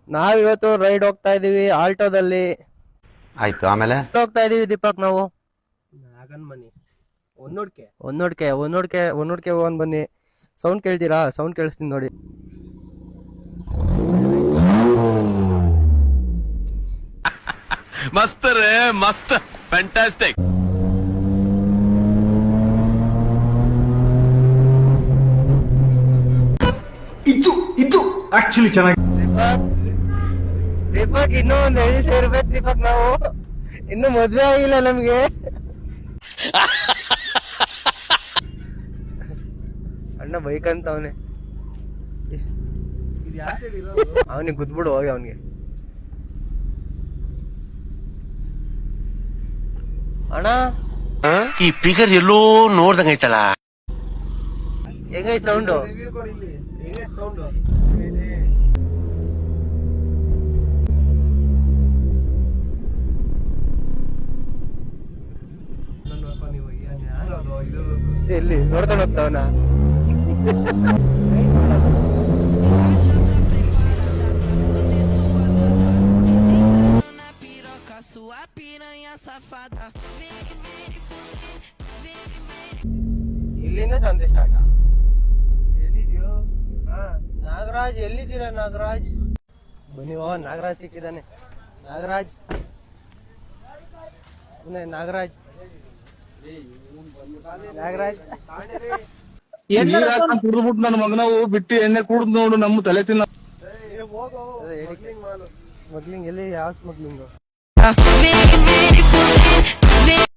ನಾವಿವತ್ತು ರೈಡ್ ಹೋಗ್ತಾ ಇದೀವಿ ಆಲ್ಟೋದಲ್ಲಿ. ಆಯ್ತು, ಆಮೇಲೆ ಹೋಗ್ತಾ ಇದೀವಿ ದೀಪಕ್ ನಾವು ನಾಗನ್ಮನಿ ಒನ್ನೋಡ್ಕೆ ಹೋಗೋನ್ ಬನ್ನಿ. ಸೌಂಡ್ ಕೇಳ್ತೀರಾ? ಸೌಂಡ್ ಕೇಳಿಸ್ತೀನಿ ನೋಡಿ. ಮಸ್ತ್ ರೇ ಮಸ್ತ್, ಫ್ಯಾಂಟಾಸ್ಟಿಕ್. ಇದು ಆಕ್ಚುಲಿ ಚೆನ್ನಾಗಿ. ದೀಪಕ್ ಇನ್ನೂ ಒಂದ್ 5 ಸೇರ್ಬೇಕು ದೀಪಕ್. ನಾವು ಇನ್ನು ಮದ್ವೆ ಆಗಿಲ್ಲ ನಮ್ಗೆ. ಅಣ್ಣ ಬೈಕ್ ಅಂತ ಅವನೇ, ಅವನಿಗೆ ಗುದ್ಬಿಡು ಹೋಗಿ ಅವನಿಗೆ. ಅಣ್ಣ ಈ ಫಿಗರ್ ಎಲ್ಲೋ ನೋಡ್ದಂಗೈತಲ್ಲ. ಹೆಂಗೈತೆ ಸೌಂಡು? ಎಲ್ಲಿ ನೋಡ್ಕೊಂಡು ಹೋಗ್ತಾವನ? ಇಲ್ಲಿಂದ ಸಂದೇಶ ಸ್ಟಾರ್ಟ್. ನಾಗರಾಜ್ ಎಲ್ಲಿದ್ದೀರಾ? ನಾಗರಾಜ್ ಬನ್ನಿ. ಓ ನಾಗರಾಜ್ ಸಿಕ್ಕಿದ್ದಾನೆ. ನಾಗರಾಜ್ ನಾಗರಾಜ್ ನಾಗರಾಜ್ ಕುಡಿದ್ಬಿಟ್ಟು ನನ್ನ ಮಗನವು ಬಿಟ್ಟು ಎಣ್ಣೆ ಕುಡಿದ್ ನೋಡು ನಮ್ಮ ತಲೆ ತಿನ್ನ. ಸ್ಮಗ್ಲಿಂಗ್ ಎಲ್ಲಿ? ಯಾವ ಸ್ಮಗ್ಲಿಂಗ್?